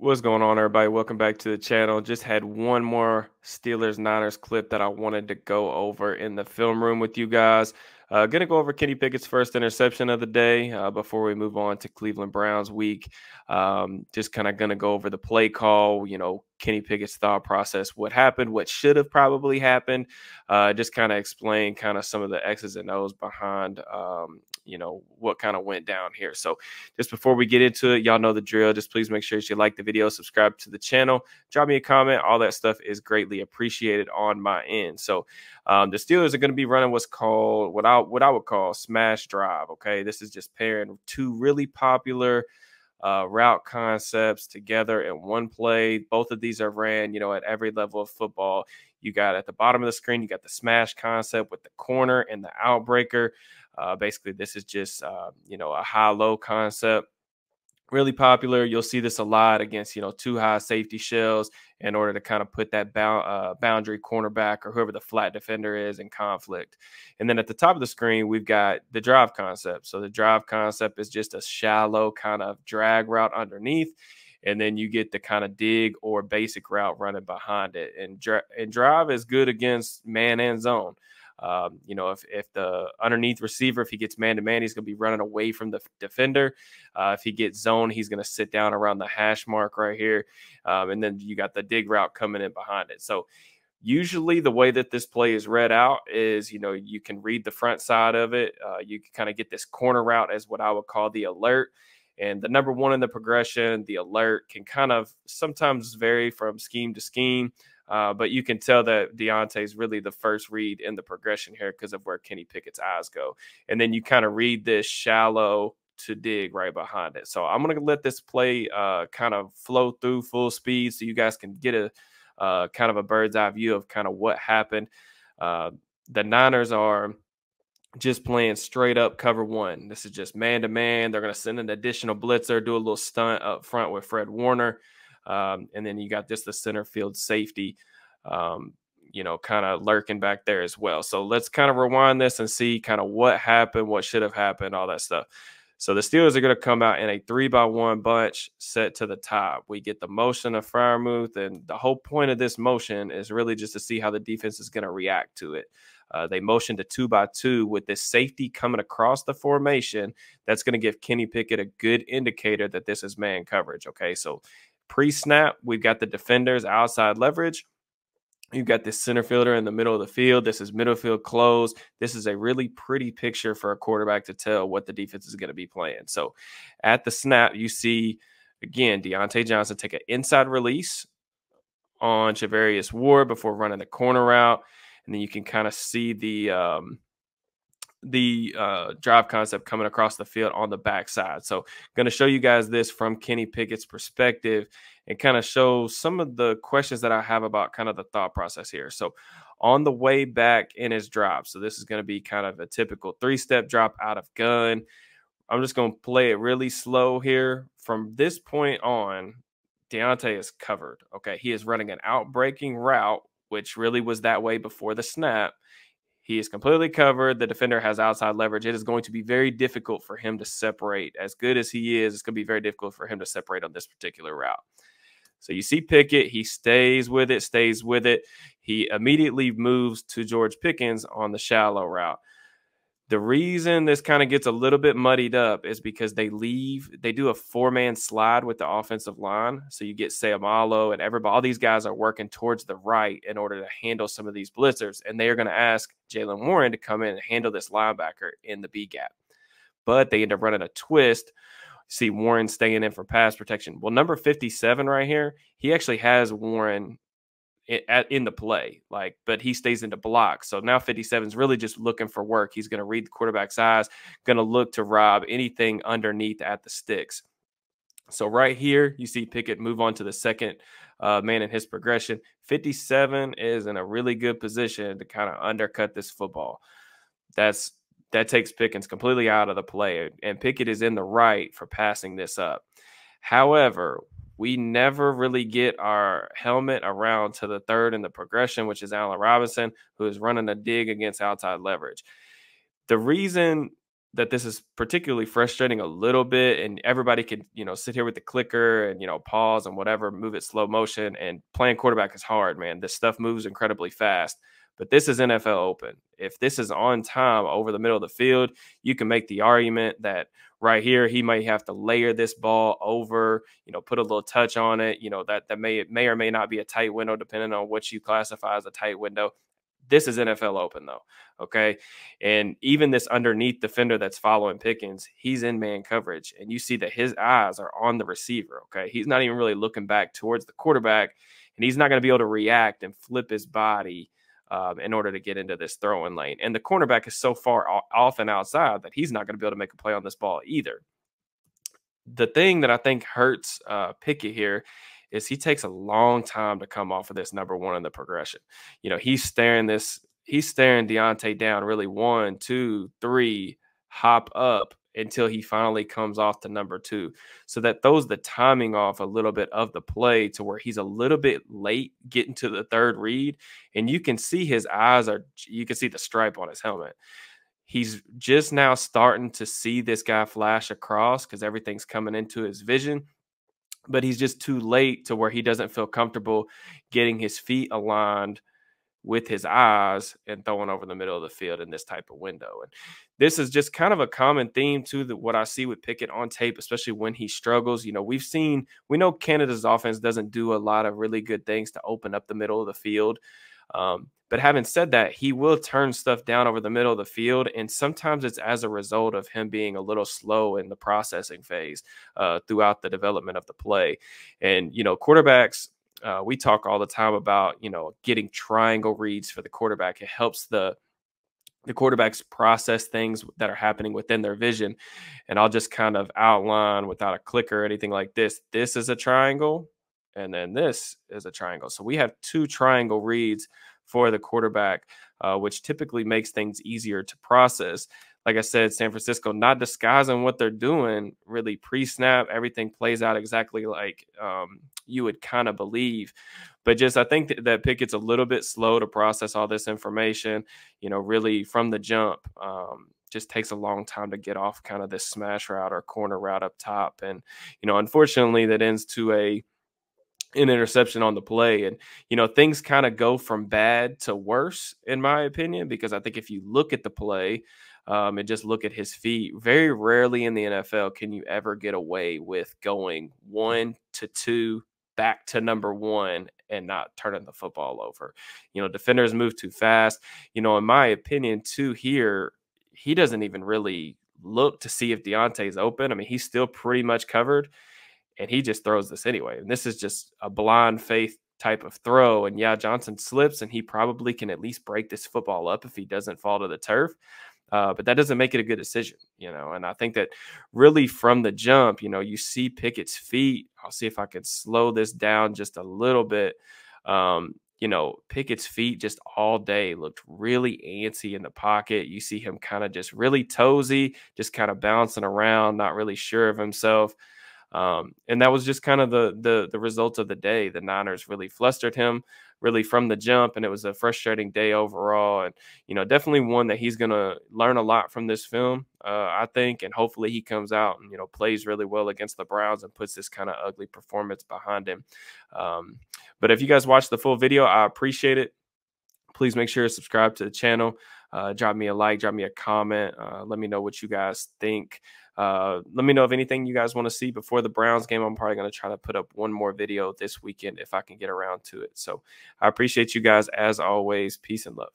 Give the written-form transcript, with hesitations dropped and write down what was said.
What's going on, everybody? Welcome back to the channel. Just had one more Steelers-Niners clip that I wanted to go over in the film room with you guys. Going to go over Kenny Pickett's first interception of the day before we move on to Cleveland Browns week. Just kind of going to go over the play call, Kenny Pickett's thought process, what happened, what should have probably happened. Just kind of explain kind of some of the X's and O's behind, what kind of went down here. So just before we get into it, y'all know the drill. Just please make sure you like the video, subscribe to the channel, drop me a comment. All that stuff is greatly appreciated on my end. So the Steelers are going to be running what's called what I would call smash drive. Okay, this is just pairing two really popular route concepts together in one play. Both of these are ran, at every level of football. You got at the bottom of the screen, you got the smash concept with the corner and the outbreaker. Basically, this is just, a high-low concept. Really popular. You'll see this a lot against, two high safety shells in order to kind of put that boundary cornerback or whoever the flat defender is in conflict. And then at the top of the screen, we've got the drive concept. So the drive concept is just a shallow kind of drag route underneath. And then you get the kind of dig or basic route running behind it. And drive is good against man and zone. If the underneath receiver, if he gets man-to-man, he's going to be running away from the defender. If he gets zone, he's going to sit down around the hash mark right here. And then you got the dig route coming in behind it. So usually the way that this play is read out is, you can read the front side of it. You can kind of get this corner route as what I would call the alert. And the number one in the progression, the alert, can kind of sometimes vary from scheme to scheme. But you can tell that Deontay is really the first read in the progression here because of where Kenny Pickett's eyes go. And then you kind of read this shallow to dig right behind it. So I'm going to let this play kind of flow through full speed so you guys can get a kind of a bird's eye view of kind of what happened. The Niners are just playing straight up cover one. This is just man-to-man. They're going to send an additional blitzer, do a little stunt up front with Fred Warner. And then you got the center field safety, kind of lurking back there as well. So let's kind of rewind this and see kind of what happened, what should have happened, all that stuff. So the Steelers are going to come out in a 3-by-1 bunch set to the top. We get the motion of Freiermuth, and the whole point of this motion is really just to see how the defense is going to react to it. They motioned to 2-by-2 with this safety coming across the formation. That's going to give Kenny Pickett a good indicator that this is man coverage. Okay, so pre-snap, we've got the defenders outside leverage. You've got this center fielder in the middle of the field. This is middle field close. This is a really pretty picture for a quarterback to tell what the defense is going to be playing. So at the snap, you see, again, Deontay Johnson take an inside release on Javarius Ward before running the corner route. And then you can kind of see the drive concept coming across the field on the backside. So I'm going to show you guys this from Kenny Pickett's perspective and kind of show some of the questions that I have about kind of the thought process here. So on the way back in his drop, so this is going to be kind of a typical 3-step drop out of gun. I'm just going to play it really slow here. From this point on, Deontay is covered. Okay, he is running an out-breaking route, which really was that way before the snap. He is completely covered. The defender has outside leverage. It is going to be very difficult for him to separate. As good as he is, it's going to be very difficult for him to separate on this particular route. So you see Pickett. He stays with it. He immediately moves to George Pickens on the shallow route. The reason this kind of gets a little bit muddied up is because they do a 4-man slide with the offensive line. So you get Sayamalo and everybody, all these guys are working towards the right in order to handle some of these blitzers. And they are going to ask Jaylen Warren to come in and handle this linebacker in the B gap. But they end up running a twist. See Warren staying in for pass protection. Well, number 57 right here, he actually has Warren in the play, but he stays into block. So now 57 is really just looking for work. He's going to read the quarterback's eyes, going to look to rob anything underneath at the sticks. So right here, you see Pickett move on to the second man in his progression. 57 is in a really good position to kind of undercut this football. That takes Pickens completely out of the play, and Pickett is in the right for passing this up. However, we never really get our helmet around to the third in the progression, which is Allen Robinson, who is running a dig against outside leverage. The reason that this is particularly frustrating a little bit, and everybody can, sit here with the clicker and, pause and whatever, move it slow motion. And playing quarterback is hard, man. This stuff moves incredibly fast. But this is NFL open. If this is on time over the middle of the field, you can make the argument that right here he might have to layer this ball over, put a little touch on it. That may or may not be a tight window, depending on what you classify as a tight window. This is NFL open though. Okay. And even this underneath defender that's following Pickens, he's in man coverage. And you see that his eyes are on the receiver. Okay. He's not even really looking back towards the quarterback. And he's not going to be able to react and flip his body in order to get into this throwing lane. And the cornerback is so far off and outside that he's not going to be able to make a play on this ball either. The thing that I think hurts Pickett here is he takes a long time to come off of this number one in the progression. He's staring Deontay down really 1, 2, 3, hop up until he finally comes off to number 2. So that throws the timing off a little bit of the play to where he's a little bit late getting to the third read. And you can see his eyes you can see the stripe on his helmet. He's just now starting to see this guy flash across because everything's coming into his vision. But he's just too late to where he doesn't feel comfortable getting his feet aligned with his eyes and throwing over the middle of the field in this type of window. And this is just kind of a common theme to what I see with Pickett on tape, especially when he struggles. We know Canada's offense doesn't do a lot of really good things to open up the middle of the field. But having said that, he will turn stuff down over the middle of the field. And sometimes it's as a result of him being a little slow in the processing phase throughout the development of the play. And, quarterbacks, we talk all the time about, getting triangle reads for the quarterback. It helps the quarterbacks process things that are happening within their vision. And I'll just kind of outline without a clicker or anything like this. This is a triangle, and then this is a triangle. So we have 2 triangle reads for the quarterback, which typically makes things easier to process. Like I said, San Francisco not disguising what they're doing, really pre-snap. Everything plays out exactly like you would kind of believe. But just I think that Pickett's a little bit slow to process all this information, really from the jump. Just takes a long time to get off kind of this smash route or corner route up top. And, unfortunately, that ends to an interception on the play. And, things kind of go from bad to worse, in my opinion, because I think if you look at the play and just look at his feet, very rarely in the NFL can you ever get away with going 1 to 2 back to number 1 and not turning the football over. Defenders move too fast. In my opinion, too, here, he doesn't even really look to see if Deontay's open. I mean, he's still pretty much covered, and he just throws this anyway. And this is just a blind faith type of throw. And yeah, Johnson slips, and he probably can at least break this football up if he doesn't fall to the turf. But that doesn't make it a good decision, and I think that really from the jump, you see Pickett's feet. I'll see if I can slow this down just a little bit. Pickett's feet just all day looked really antsy in the pocket. You see him kind of just really toesy, just kind of bouncing around, not really sure of himself. And that was just kind of the result of the day. The Niners really flustered him really from the jump, and it was a frustrating day overall. And, definitely one that he's going to learn a lot from this film, I think, and hopefully he comes out and, plays really well against the Browns and puts this kind of ugly performance behind him. But if you guys watch the full video, I appreciate it. Please make sure to subscribe to the channel. Drop me a like, drop me a comment. Let me know what you guys think. Let me know if anything you guys want to see before the Browns game. I'm probably going to try to put up one more video this weekend if I can get around to it. So I appreciate you guys as always. Peace and love.